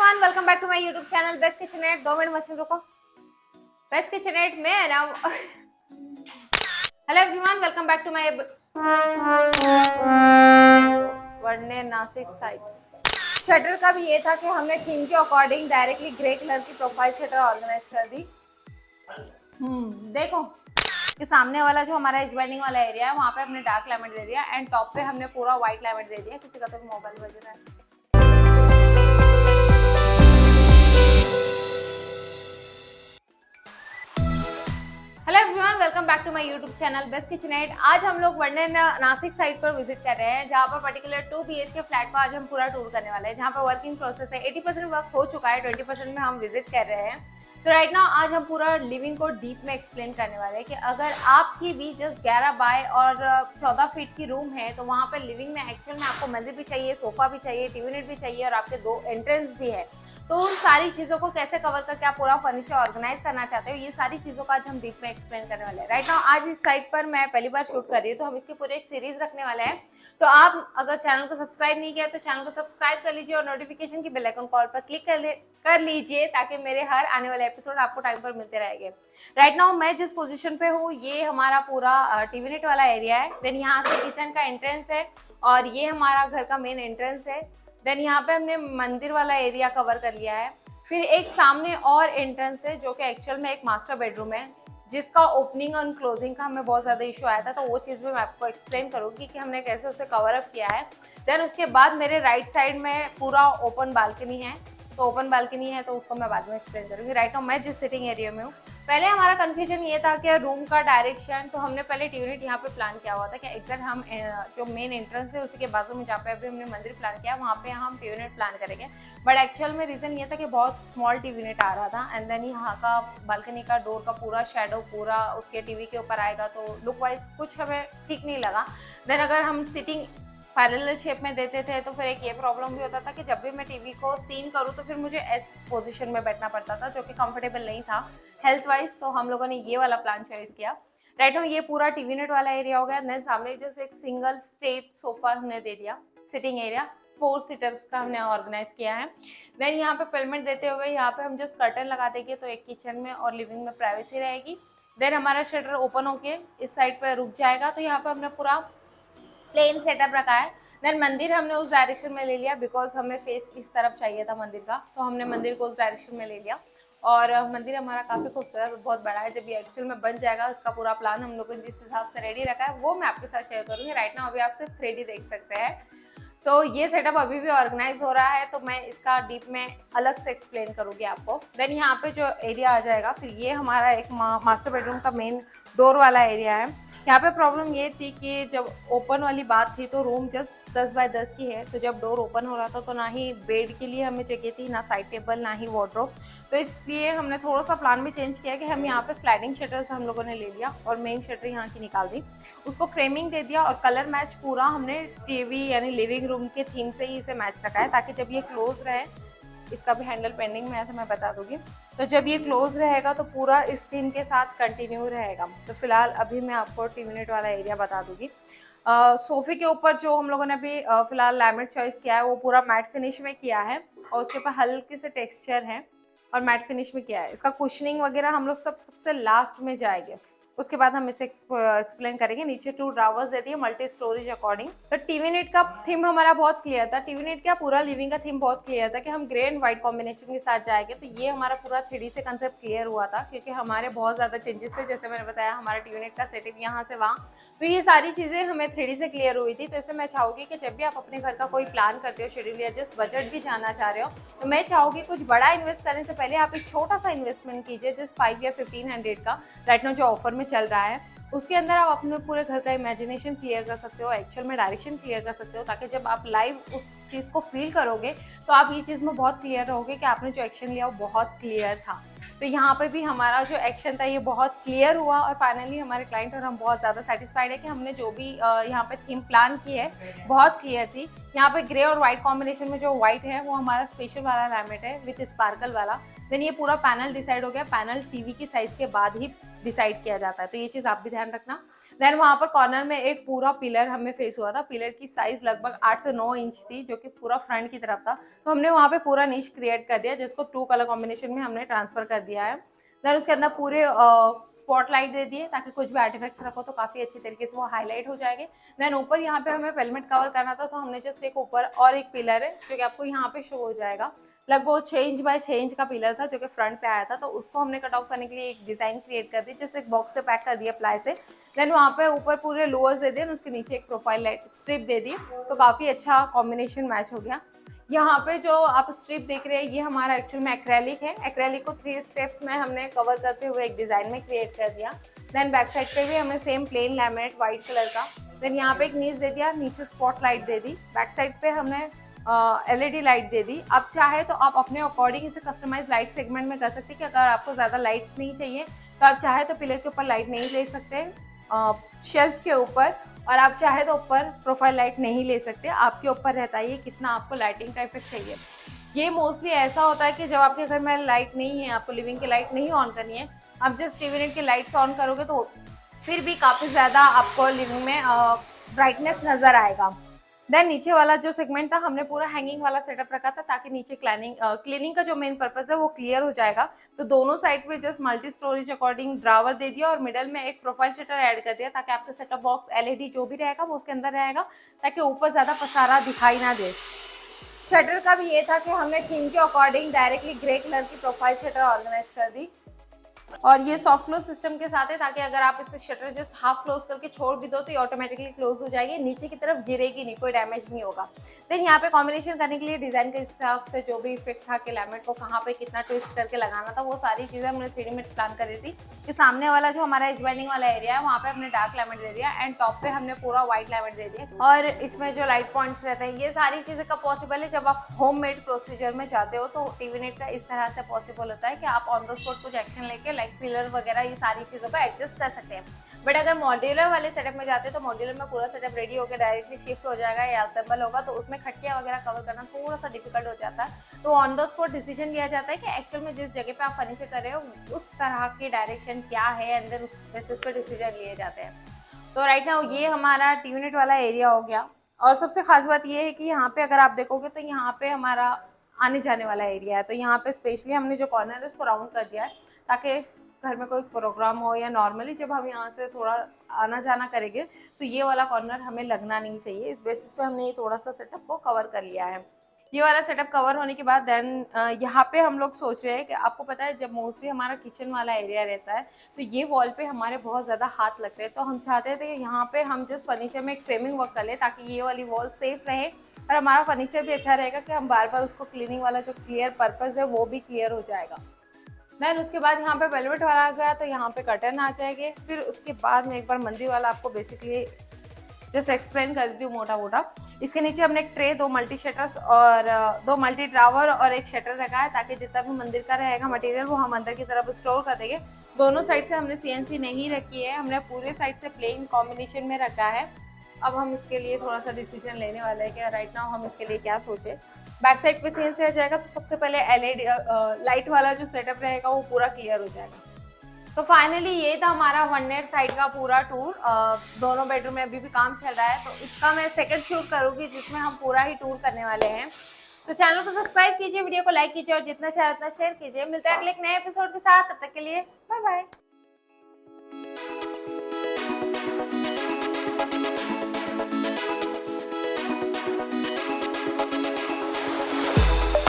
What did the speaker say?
Everyone, welcome back to my YouTube channel best kitchenette. 2 minute machine रुको। Best kitchenette में ना hello everyone, welcome back to my Varne Nashik site. Shutter का भी ये था कि हमने थीम के अकॉर्डिंग डायरेक्टली ग्रे कलर की प्रोफाइल शटर ऑर्गेनाइज कर दी। देखो कि सामने वाला जो हमारा एज बाइंडिंग वाला एरिया है वहाँ पे हमने डार्क लैमेट दे दिया एंड टॉप पे हमने पूरा व्हाइट लैमेट दे दिया। किसी का तो मोबाइल बज रहा है। Hello everyone, welcome back to my YouTube channel best kitchenette. आज हम लोग वर्णे नासिक साइट पर विजिट कर रहे हैं, जहाँ पर पर्टिकुलर 2 BHK फ्लैट को आज हम पूरा टूर करने वाले हैं, जहाँ पर वर्किंग प्रोसेस है। 80% वर्क हो चुका है, 20% में हम विजिट कर रहे हैं। तो राइट नाउ आज हम पूरा लिविंग को डीप में एक्सप्लेन करने वाले हैं कि अगर आपकी भी जस्ट 11 बाय और 14 फीट की रूम है तो वहाँ पर लिविंग में एक्चुअल में आपको मंदिर भी चाहिए, सोफा भी चाहिए, टीवी यूनिट भी चाहिए और आपके 2 एंट्रेंस भी है। तो उन सारी चीज़ों को कैसे कवर करके आप पूरा फर्नीचर ऑर्गेनाइज करना चाहते हो, ये सारी चीज़ों का आज हम डीप में एक्सप्लेन करने वाले हैं। राइट नाउ आज इस साइट पर मैं पहली बार शूट कर रही हूँ, तो हम इसकी पूरी एक सीरीज रखने वाले हैं। तो आप अगर चैनल को सब्सक्राइब नहीं किया तो चैनल को सब्सक्राइब कर लीजिए और नोटिफिकेशन की बेल आइकन कॉल पर क्लिक कर लीजिए ताकि मेरे हर आने वाले एपिसोड आपको टाइम पर मिलते रहेंगे। राइट नाउ मैं जिस पोजीशन पे हूँ ये हमारा पूरा टीवी यूनिट वाला एरिया है। देन यहाँ से किचन का एंट्रेंस है और ये हमारा घर का मेन एंट्रेंस है। देन यहाँ पे हमने मंदिर वाला एरिया कवर कर लिया है। फिर एक सामने और एंट्रेंस है जो कि एक्चुअल में एक मास्टर बेडरूम है, जिसका ओपनिंग और क्लोजिंग का हमें बहुत ज़्यादा इशू आया था, तो वो चीज़ भी मैं आपको एक्सप्लेन करूँगी कि हमने कैसे उसे कवर अप किया है। देन उसके बाद मेरे राइट साइड में पूरा ओपन बालकनी है, तो ओपन बालकनी है तो उसको मैं बाद में एक्सप्लेन करूँगी। राइट नाउ मैं जिस सिटिंग एरिया में हूँ, पहले हमारा कन्फ्यूजन ये था कि रूम का डायरेक्शन, तो हमने पहले टी यूनिट यहाँ पे प्लान किया हुआ था कि एग्जैक्ट हम जो मेन एंट्रेंस है उसी के बाजू में जहाँ पे अभी हमने मंदिर प्लान किया वहाँ पे हम टी यूनिट प्लान करेंगे। बट एक्चुअल में रीज़न ये था कि बहुत स्मॉल टी यूनिट आ रहा था एंड देन यहाँ का बालकनी का डोर का पूरा शेडो पूरा उसके टीवी के ऊपर आएगा, तो लुक वाइज कुछ हमें ठीक नहीं लगा। देन अगर हम सिटिंग पैरेलल शेप में देते थे तो फिर एक ये प्रॉब्लम भी होता था कि जब भी मैं टीवी को सीन करूँ तो फिर मुझे एस पोजीशन में बैठना पड़ता था, जो कि कंफर्टेबल नहीं था हेल्थ वाइज। तो हम लोगों ने ये वाला प्लान चॉइस किया। राइट नाउ ये पूरा टीवी यूनिट वाला एरिया हो गया। देन सामने जैसे एक सिंगल स्ट्रेट सोफा हमने दे दिया, सिटिंग एरिया 4 सीटर्स का हमने ऑर्गेनाइज किया है। देन यहाँ पे पेमेंट देते हुए यहाँ पे हम जस्ट कर्टन लगा देंगे तो एक किचन में और लिविंग में प्राइवेसी रहेगी। देन हमारा शटर ओपन होके इस साइड पर रुक जाएगा, तो यहाँ पे हमने पूरा प्लेन सेटअप रखा है। देन मंदिर हमने उस डायरेक्शन में ले लिया बिकॉज हमें फेस इस तरफ चाहिए था मंदिर का, तो हमने मंदिर को उस डायरेक्शन में ले लिया। और मंदिर हमारा काफ़ी खूबसूरत बहुत बड़ा है। जब ये एक्चुअल में बन जाएगा उसका पूरा प्लान हम लोगों ने जिस हिसाब से रेडी रखा है वो मैं आपके साथ शेयर करूँगी। राइट नाउ अभी आप सिर्फ 3D देख सकते हैं। तो ये सेटअप अभी भी ऑर्गेनाइज हो रहा है, तो मैं इसका डीप में अलग से एक्सप्लेन करूँगी आपको। देन यहाँ पे जो एरिया आ जाएगा, फिर ये हमारा एक मास्टर बेडरूम का मेन डोर वाला एरिया है। यहाँ पे प्रॉब्लम ये थी कि जब ओपन वाली बात थी तो रूम जस्ट 10 बाय 10 की है, तो जब डोर ओपन हो रहा था तो ना ही बेड के लिए हमें जगह थी, ना साइड टेबल, ना ही वार्डरोब। तो इसलिए हमने थोड़ा सा प्लान भी चेंज किया कि हम यहाँ पे स्लाइडिंग शटर्स हम लोगों ने ले लिया और मेन शटर यहाँ की निकाल दी, उसको फ्रेमिंग दे दिया और कलर मैच पूरा हमने टीवी यानी लिविंग रूम के थीम से ही इसे मैच रखा है, ताकि जब ये क्लोज रहे, इसका भी हैंडल पेंडिंग में है तो मैं बता दूंगी, तो जब ये क्लोज रहेगा तो पूरा इस थीम के साथ कंटिन्यू रहेगा। तो फिलहाल अभी मैं आपको टी यूनिट वाला एरिया बता दूंगी। सोफे के ऊपर जो हम लोगों ने अभी फिलहाल लैमिनेट चॉइस किया है वो पूरा मैट फिनिश में किया है और उसके ऊपर हल्के से टेक्सचर है और मैट फिनिश में किया है। इसका कुशनिंग वगैरह हम लोग सबसे लास्ट में जाएंगे, उसके बाद हम इसे एक्सप्लेन करेंगे। नीचे 2 ड्रावर्स दे दिए मल्टी स्टोरेज अकॉर्डिंग। तो टीवी नेट का थीम हमारा बहुत क्लियर था, टीवी नेट क्या पूरा लिविंग का थीम बहुत क्लियर था कि हम ग्रे एंड व्हाइट कॉम्बिनेशन के साथ जाएंगे। तो ये हमारा पूरा 3D से कंसेप्ट क्लियर हुआ था, क्योंकि हमारे बहुत ज़्यादा चेंजेस थे, जैसे मैंने बताया हमारा टीवी नेट का सेटिंग यहाँ से वहाँ, तो ये सारी चीज़ें हमें 3D से क्लियर हुई थी। तो इसलिए मैं चाहूँगी कि जब भी आप अपने घर का कोई प्लान करते हो शेड्यूल या जस्ट बजट भी जानना चाह रहे हो, तो मैं चाहूँगी कुछ बड़ा इन्वेस्ट करने से पहले आप एक छोटा सा इन्वेस्टमेंट कीजिए, जस्ट 5 या 1500 का राइट नाउ जो ऑफर में चल रहा है। उसके अंदर आप अपने पूरे घर का इमेजिनेशन क्लियर कर सकते हो, एक्चुअल में डायरेक्शन क्लियर कर सकते हो, ताकि जब आप लाइव उस चीज़ को फील करोगे तो आप ये चीज़ में बहुत क्लियर रहोगे कि आपने जो एक्शन लिया वो बहुत क्लियर था। तो यहाँ पे भी हमारा जो एक्शन था ये बहुत क्लियर हुआ और फाइनली हमारे क्लाइंट और हम बहुत ज़्यादा सेटिस्फाइड है कि हमने जो भी यहाँ पे थीम प्लान की है बहुत क्लियर थी। यहाँ पे ग्रे और व्हाइट कॉम्बिनेशन में जो व्हाइट है वो हमारा स्पेशल वाला लैमिनेट है विथ स्पार्कल वाला। देन ये पूरा पैनल डिसाइड हो गया, पैनल टीवी की साइज के बाद ही डिसाइड किया जाता है, तो ये चीज़ आप भी ध्यान रखना। देन वहाँ पर कॉर्नर में एक पूरा पिलर हमें फेस हुआ था। पिलर की साइज लगभग 8 से 9 इंच थी, जो कि पूरा फ्रंट की तरफ था। तो हमने वहाँ पे पूरा नीश क्रिएट कर दिया, जिसको 2 कलर कॉम्बिनेशन में हमने ट्रांसफर कर दिया है। देन उसके अंदर पूरे स्पॉटलाइट दे दिए, ताकि कुछ भी आर्टिफैक्ट्स रखो तो काफी अच्छी तरीके से वो हाईलाइट हो जाएंगे। देन ऊपर यहाँ पे हमें पेलमेट कवर करना था, तो हमने जस्ट एक ऊपर और एक पिलर है जो कि आपको यहाँ पे शो हो जाएगा। लगभग 6 इंच बाय 6 इंच का पिलर था जो कि फ्रंट पे आया था, तो उसको हमने कट ऑफ करने के लिए एक डिजाइन क्रिएट कर दी, जैसे एक बॉक्स से पैक कर दिया प्लाई से। देन वहाँ पे ऊपर पूरे लोअर्स दे दिए, उसके नीचे एक प्रोफाइल लाइट स्ट्रिप दे दी, तो काफी अच्छा कॉम्बिनेशन मैच हो गया। यहाँ पे जो आप स्ट्रिप देख रहे हैं ये हमारा एक्चुअल में एक्रेलिक है। एक्रेलिक को 3 स्टेप में हमने कवर करते हुए एक डिजाइन में क्रिएट कर दिया। देन बैक साइड पे भी हमें same plain laminate white colour का। देन यहाँ पे एक नीच दे दिया, नीचे स्पॉट लाइट दे दी। बैक साइड पे हमने LED लाइट दे दी। अब चाहे तो आप अपने अकॉर्डिंग इसे कस्टमाइज लाइट सेगमेंट में कर सकते हैं कि अगर आपको ज़्यादा लाइट्स नहीं चाहिए तो आप चाहे तो पिलर के ऊपर लाइट नहीं ले सकते शेल्फ के ऊपर, और आप चाहे तो ऊपर प्रोफाइल लाइट नहीं ले सकते। आपके ऊपर रहता है ये कितना आपको लाइटिंग का इफेक्ट चाहिए। ये मोस्टली ऐसा होता है कि जब आपके घर में लाइट नहीं है, आपको लिविंग की लाइट नहीं ऑन करनी है, आप जस्ट टीवी यूनिट की लाइट्स ऑन करोगे तो फिर भी काफ़ी ज़्यादा आपको लिविंग में ब्राइटनेस नज़र आएगा। देन नीचे वाला जो सेगमेंट था हमने पूरा हैंगिंग वाला सेटअप रखा था, ताकि नीचे क्लीनिंग का जो मेन पर्पस है वो क्लियर हो जाएगा। तो दोनों साइड पे just multi storage according drawer दे दिया और मिडल में एक प्रोफाइल शटर ऐड कर दिया, ताकि आपका सेटअप बॉक्स LED जो भी रहेगा वो उसके अंदर रहेगा, ताकि ऊपर ज़्यादा पसारा दिखाई ना दे। शटर का भी ये था कि हमने थीम के अकॉर्डिंग डायरेक्टली ग्रे कलर की प्रोफाइल शटर ऑर्गेनाइज कर दी, और ये सॉफ्ट क्लोज सिस्टम के साथ है, ताकि अगर आप इसे शटर जस्ट हाफ क्लोज करके छोड़ भी दो तो ये ऑटोमेटिकली क्लोज हो जाएगी, नीचे की तरफ गिरेगी नहीं, कोई डैमेज नहीं होगा। देन यहाँ पे कॉम्बिनेशन करने के लिए डिजाइन के हिसाब से जो भी इफेक्ट था कि लैमिनेट को कहाँ पे कितना ट्विस्ट करके लगाना था, वो सारी चीजें हमने 3D में प्लान करी थी। कि सामने वाला जो हमारा एज बाइंडिंग वाला एरिया है वहाँ पे हमने डार्क लैमिनेट दे दिया, एंड टॉप पे हमने पूरा व्हाइट लैमिनेट दे दिया। और इसमें जो लाइट पॉइंट्स रहते हैं, ये सारी चीजें कब पॉसिबल है, जब आप होम मेड प्रोसीजर में जाते हो। तो टीवी नेट का इस तरह से पॉसिबल होता है कि आप ऑन द स्पॉट कुछ एक्शन लेके लाइक पिलर वगैरह ये सारी चीज़ों को एडजस्ट कर सकते हैं। बट अगर मॉड्यूलर वाले सेटअप में जाते हैं तो मॉड्यूलर में पूरा सेटअप रेडी होकर डायरेक्टली शिफ्ट हो जाएगा या असेंबल होगा, तो उसमें खटिया वगैरह कवर करना थोड़ा सा डिफिकल्ट हो जाता है। तो ऑन द स्पॉट डिसीजन लिया जाता है कि एक्चुअल में जिस जगह पे आप फर्नीचर कर रहे हो उस तरह की डायरेक्शन क्या है, एंड देन उस बेसिस पे डिसीजन लिए जाते हैं। तो राइट नाउ ये हमारा टी यूनिट वाला एरिया हो गया। और सबसे खास बात ये है कि यहाँ पे अगर आप देखोगे तो यहाँ पे हमारा आने जाने वाला एरिया है। तो यहाँ पे स्पेशली हमने जो कॉर्नर है उसको राउंड कर दिया है, ताकि घर में कोई प्रोग्राम हो या नॉर्मली जब हम यहाँ से थोड़ा आना जाना करेंगे तो ये वाला कॉर्नर हमें लगना नहीं चाहिए। इस बेसिस पे हमने ये थोड़ा सा सेटअप को कवर कर लिया है। ये वाला सेटअप कवर होने के बाद देन यहाँ पे हम लोग सोच रहे हैं कि आपको पता है जब मोस्टली हमारा किचन वाला एरिया रहता है तो ये वॉल पे हमारे बहुत ज़्यादा हाथ लगते हैं। तो हम चाहते थे कि यहाँ पे हम जिस फर्नीचर में एक फ्रेमिंग वर्क कर ले, ताकि ये वाली वॉल सेफ रहे और हमारा फर्नीचर भी अच्छा रहेगा, कि हम बार बार उसको क्लीनिंग वाला जो क्लियर पर्पज़ है वो भी क्लियर हो जाएगा। देन उसके बाद यहाँ पे वेलवेट वाला आ गया, तो यहाँ पे कर्टन आ जाएंगे। फिर उसके बाद में एक बार मंदिर वाला आपको बेसिकली जस्ट एक्सप्लेन कर देती हूँ मोटा मोटा। इसके नीचे हमने एक ट्रे, 2 मल्टी शटर्स और 2 मल्टी ड्रावर और एक शटर रखा है, ताकि जितना भी मंदिर का रहेगा मटेरियल वो हम अंदर की तरफ स्टोर कर देंगे। दोनों साइड से हमने CNC नहीं रखी है, हमने पूरे साइड से प्लेन कॉम्बिनेशन में रखा है। अब हम इसके लिए थोड़ा सा डिसीजन लेने वाले हैं कि राइट नाउ हम इसके लिए क्या सोचे। बैक साइड पे CNC आ जाएगा, तो सबसे पहले LED लाइट वाला जो सेटअप रहेगा वो पूरा क्लियर हो जाएगा। तो फाइनली ये था हमारा वननेट साइड का पूरा टूर। दोनों बेडरूम में अभी भी काम चल रहा है, तो इसका मैं सेकंड शूट करूंगी जिसमें हम पूरा ही टूर करने वाले हैं। तो चैनल को सब्सक्राइब कीजिए, वीडियो को लाइक कीजिए और जितना चाहे उतना शेयर कीजिए। मिलते हैं अगले एक नए एपिसोड के साथ, तब तक के लिए बाय बाय।